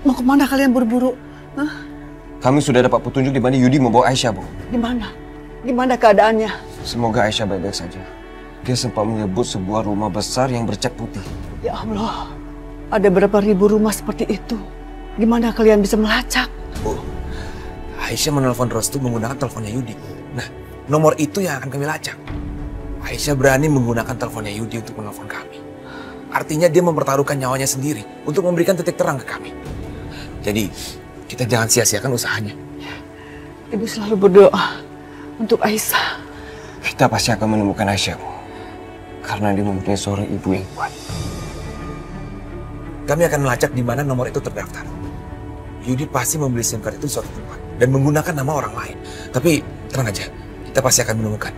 Mau kemana kalian buru-buru? Hah? Kami sudah dapat petunjuk di mana Yudi membawa Aisyah, Bu. Di mana? Gimana keadaannya? Semoga Aisyah baik-baik saja. Dia sempat menyebut sebuah rumah besar yang bercat putih. Ya Allah, ada berapa ribu rumah seperti itu. Gimana kalian bisa melacak? Bu, Aisyah menelpon Restu menggunakan teleponnya Yudi. Nah, nomor itu yang akan kami lacak. Aisyah berani menggunakan teleponnya Yudi untuk menelpon kami. Artinya dia mempertaruhkan nyawanya sendiri untuk memberikan titik terang ke kami. Jadi, kita jangan sia-siakan usahanya. Ibu selalu berdoa untuk Aisyah. Kita pasti akan menemukan Aisyah, Bu. Karena dia mempunyai seorang ibu yang kuat. Kami akan melacak di mana nomor itu terdaftar. Yudi pasti membeli SIM card itu di suatu tempat dan menggunakan nama orang lain. Tapi tenang aja, kita pasti akan menemukan.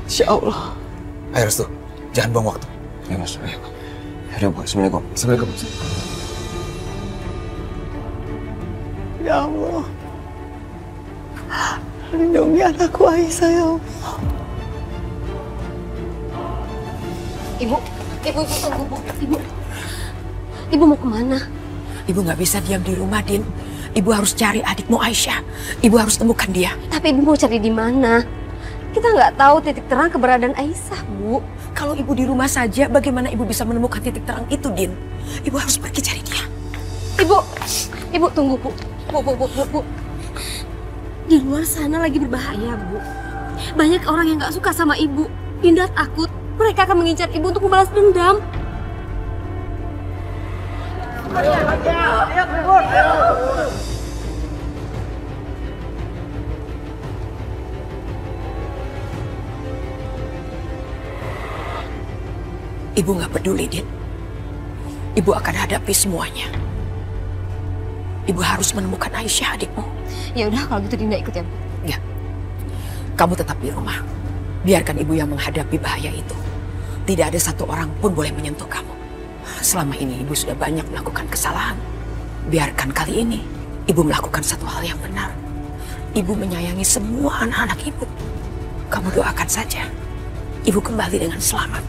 Insya Allah. Ayo Restu, jangan buang waktu. Ya, Mas. Ayo. Yaudah, Bu. Assalamualaikum. Assalamualaikum. Ya Allah. Lindungi anakku Aisyah, ya Allah. Ibu, tunggu, Bu. Ibu mau kemana? Ibu nggak bisa diam di rumah, Din. Ibu harus cari adikmu Aisyah. Ibu harus temukan dia. Tapi Ibu mau cari di mana? Kita nggak tahu titik terang keberadaan Aisyah, Bu. Kalau ibu di rumah saja, bagaimana ibu bisa menemukan titik terang itu, Din? Ibu harus pergi cari dia. Ibu tunggu, Bu. Bu. Di luar sana lagi berbahaya, Bu. Banyak orang yang nggak suka sama Ibu. Dinda takut mereka akan mengincar Ibu untuk membalas dendam. Ibu nggak peduli, Din. Ibu akan hadapi semuanya. Ibu harus menemukan Aisyah, adikmu. Ya udah, kalau gitu Dinda ikut ya, Bu. Ya, kamu tetap di rumah. Biarkan ibu yang menghadapi bahaya itu. Tidak ada satu orang pun boleh menyentuh kamu. Selama ini ibu sudah banyak melakukan kesalahan. Biarkan kali ini ibu melakukan satu hal yang benar. Ibu menyayangi semua anak-anak ibu. Kamu doakan saja. Ibu kembali dengan selamat.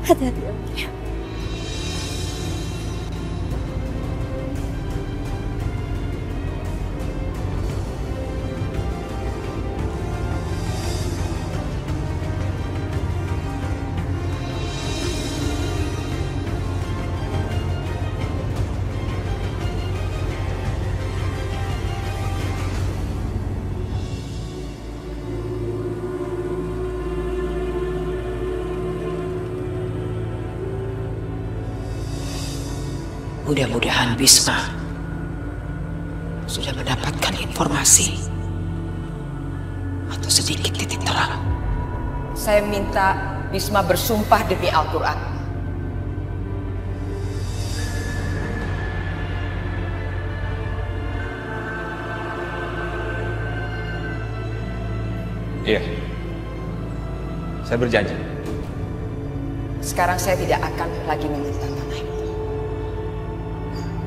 Hati-hati ya. Mudah-mudahan Bisma sudah mendapatkan informasi atau sedikit titik terang. Saya minta Bisma bersumpah demi Al-Quran. Iya, saya berjanji. Sekarang saya tidak akan lagi meminta tanah itu.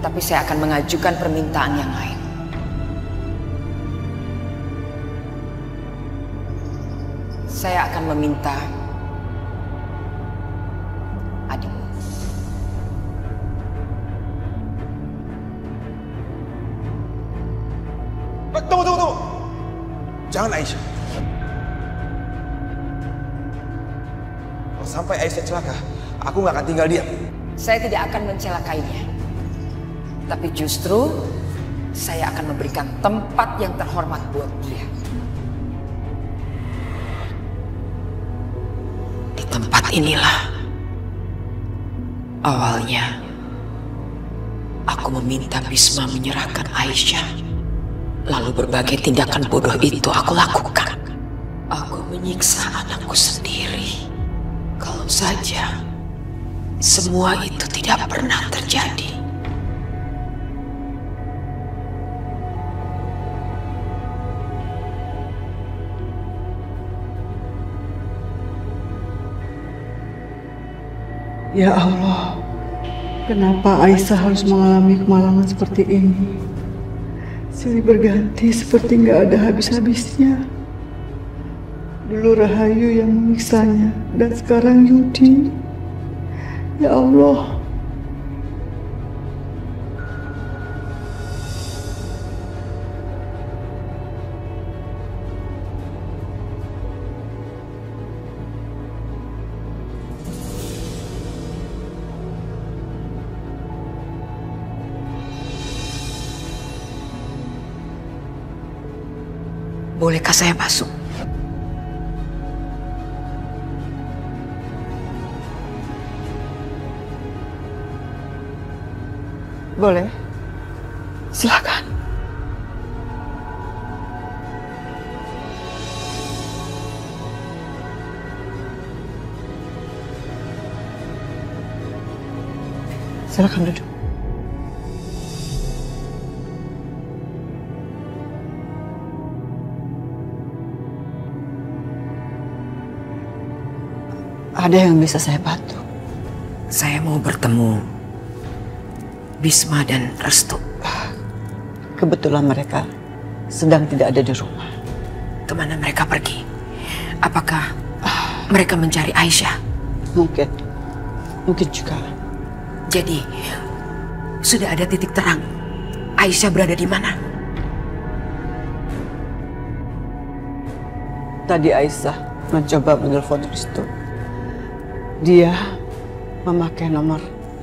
Tapi saya akan mengajukan permintaan yang lain. Saya akan meminta adikmu. Tunggu. Jangan Aisyah. Kalau sampai Aisyah celaka, aku nggak akan tinggal diam. Saya tidak akan mencelakainya. Tapi justru saya akan memberikan tempat yang terhormat buat dia. Di tempat inilah awalnya aku meminta Bisma menyerahkan Aisyah. Lalu berbagai tindakan bodoh itu aku lakukan. Aku menyiksa anakku sendiri. Kalau saja semua itu tidak pernah terjadi. Ya Allah, Kenapa Aisyah harus mengalami kemalangan seperti ini? Silih berganti seperti nggak ada habis-habisnya. Dulu Rahayu yang menyiksanya, dan sekarang Yudi. Ya Allah. Bolehkah saya masuk? Boleh. Silakan. Silakan duduk. Ada yang bisa saya bantu? Saya mau bertemu Bisma dan Restu. Kebetulan mereka sedang tidak ada di rumah. Kemana mereka pergi? Apakah mereka mencari Aisyah? Mungkin juga. Jadi, sudah ada titik terang Aisyah berada di mana? Tadi Aisyah mencoba menelpon Restu. Dia memakai nomor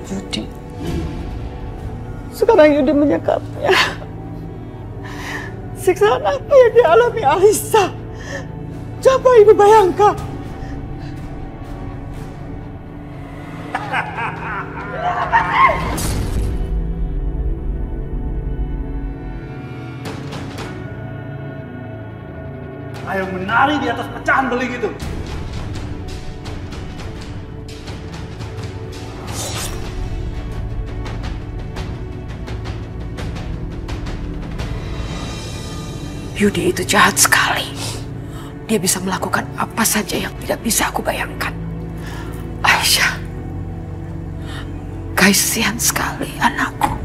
Yudi. Sekarang Yudi menyekapnya. Siksaan apa yang dialami Aisyah? Coba ibu bayangkan. Ayo menari di atas pecahan beling itu. Yudi itu jahat sekali. Dia bisa melakukan apa saja yang tidak bisa aku bayangkan. Aisyah, kasihan sekali anakku.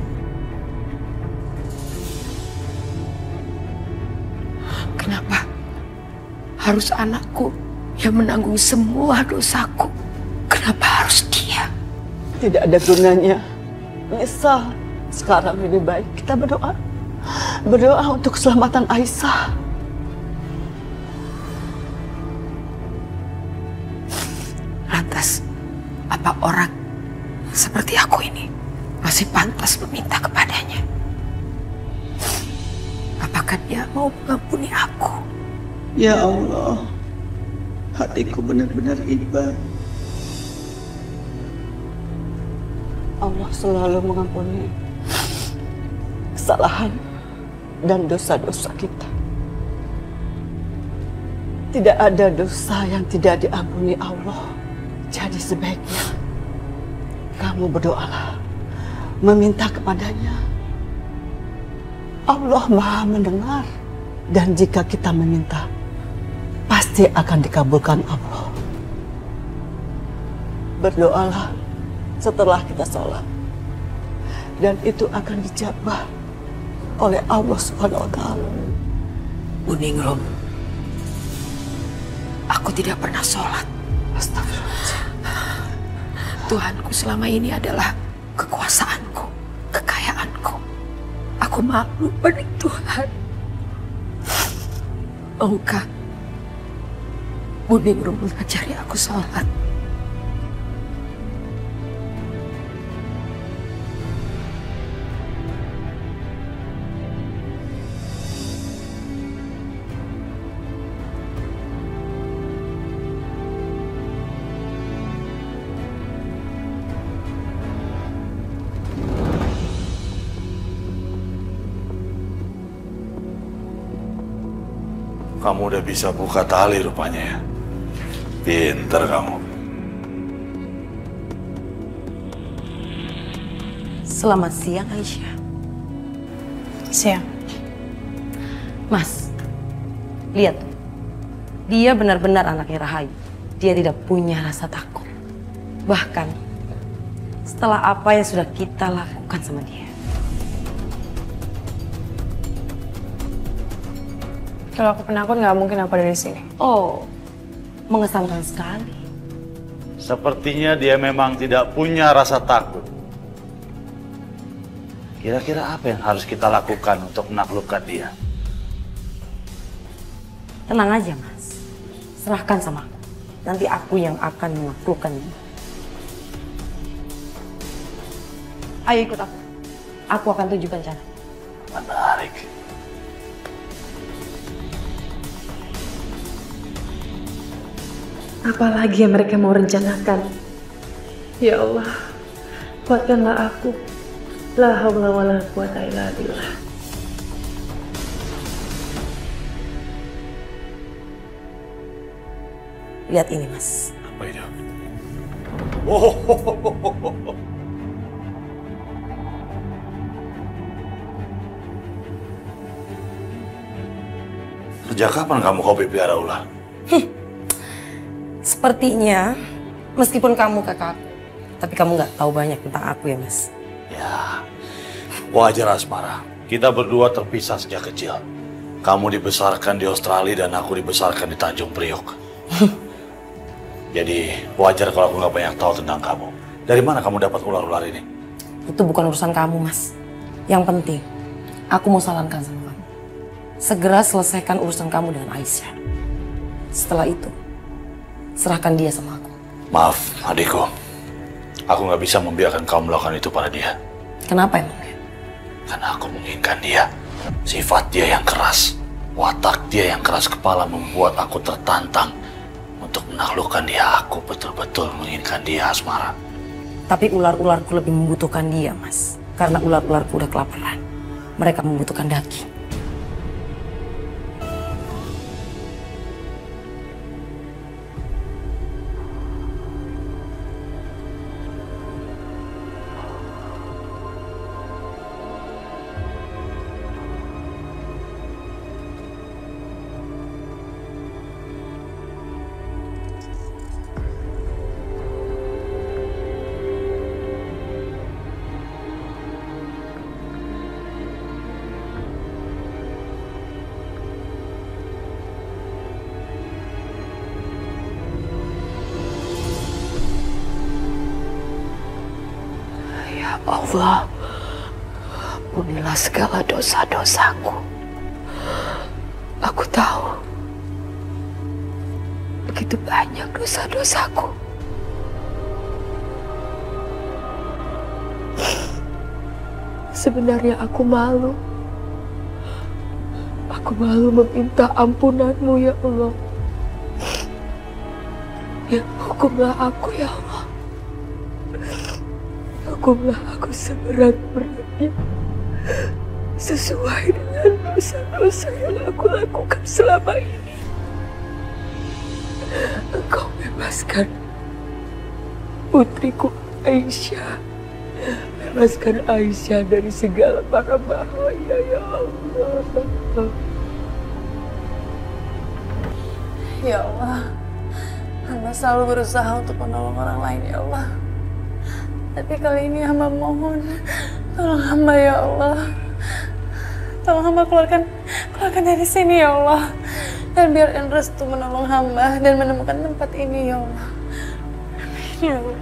Kenapa harus anakku yang menanggung semua dosaku? Kenapa harus dia? Tidak ada gunanya. Misal, sekarang lebih baik kita berdoa. Berdoa untuk keselamatan Aisyah. Lantas, apa orang seperti aku ini masih pantas meminta kepadanya? Apakah dia mau mengampuni aku? Ya Allah, hatiku benar-benar iba. Allah selalu mengampuni kesalahan dan dosa-dosa kita. Tidak ada dosa yang tidak diampuni Allah. Jadi sebaiknya kamu berdoalah, meminta kepadanya. Allah Maha mendengar, dan jika kita meminta, pasti akan dikabulkan Allah. Berdoalah setelah kita sholat, dan itu akan dijabah oleh Allah Subhanahu wa Ta'ala. Bu Ningrum, aku tidak pernah sholat. Astagfirullahaladzim. Tuhanku selama ini adalah kekuasaanku, kekayaanku. Aku malu pada Tuhan. Maukah Bu Ningrum mengajari aku sholat? Kamu udah bisa buka tali rupanya ya. Pinter kamu. Selamat siang, Aisyah. Siang. Mas, lihat tuh. Dia benar-benar anaknya Rahayu. Dia tidak punya rasa takut. Bahkan, Setelah apa yang sudah kita lakukan sama dia. Kalau aku penakut nggak mungkin aku ada di sini. Oh, mengesankan sekali. Sepertinya dia memang tidak punya rasa takut. Kira-kira apa yang harus kita lakukan untuk menaklukkan dia? Tenang aja, Mas. Serahkan sama aku. Nanti aku yang akan menaklukkan dia. Ayo ikut aku. Aku akan tunjukkan cara. Menarik. Apalagi yang mereka mau rencanakan. Ya Allah, kuatkanlah aku. La haula wala quwata illa billah. Lihat ini, Mas. Apa itu? Oh. Sejak kapan kamu hobi piara ular? Sepertinya, meskipun kamu kakakku, tapi kamu nggak tahu banyak tentang aku ya, Mas. Ya, wajar Asmara. Kita berdua terpisah sejak kecil. Kamu dibesarkan di Australia dan aku dibesarkan di Tanjung Priok. Jadi wajar kalau aku nggak banyak tahu tentang kamu. Dari mana kamu dapat ular-ular ini? Itu bukan urusan kamu, Mas. Yang penting, aku mau sarankan sama kamu. Segera selesaikan urusan kamu dengan Aisyah. Setelah itu, serahkan dia sama aku. Maaf, adikku. Aku nggak bisa membiarkan kamu melakukan itu pada dia. Kenapa emangnya? Karena aku menginginkan dia. Sifat dia yang keras, watak dia yang keras kepala membuat aku tertantang untuk menaklukkan dia. Aku betul-betul menginginkan dia, Asmara. Tapi ular-ularku lebih membutuhkan dia, Mas. Karena ular-ularku udah kelaparan. Mereka membutuhkan daging. Allah, ampunilah segala dosa-dosaku. Aku tahu begitu banyak dosa-dosaku. Sebenarnya aku malu. Aku malu meminta ampunanmu ya Allah. Ya, hukumlah aku ya Allah. Hukumlah aku seberat-beratnya sesuai dengan dosa-dosa yang aku lakukan selama ini. Engkau bebaskan putriku Aisyah. Bebaskan Aisyah dari segala mara bahaya ya Allah. Ya Allah, hamba selalu berusaha untuk menolong orang lain ya Allah. Tapi kali ini hamba mohon, tolong hamba ya Allah. Tolong hamba keluarkan dari sini ya Allah. Dan biarkan restu menolong hamba dan menemukan tempat ini ya Allah. Amin ya Allah.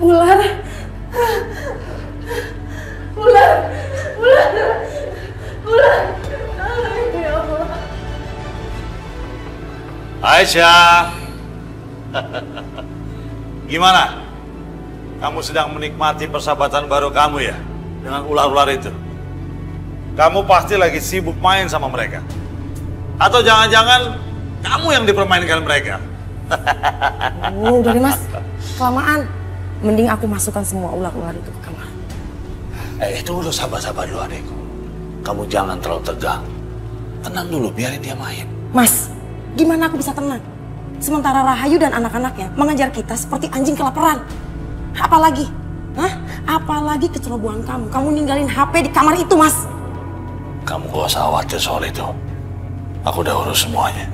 Ular. Ya Allah. Aisyah. Gimana? Kamu sedang menikmati persahabatan baru kamu ya? Dengan ular-ular itu? Kamu pasti lagi sibuk main sama mereka. Atau jangan-jangan kamu yang dipermainkan mereka? Oh, udah deh, Mas. Kelamaan. Mending aku masukkan semua ular-ular itu ke kamar. Itu udah sabar-sabar dulu adekku. Kamu jangan terlalu tegang. Tenang dulu, biarin dia main. Mas, gimana aku bisa tenang? Sementara Rahayu dan anak-anaknya mengejar kita seperti anjing kelaparan. Apalagi, Hah? Apalagi kecerobohan kamu. Kamu ninggalin HP di kamar itu, Mas. Kamu gak usah khawatir soal itu. Aku udah urus semuanya.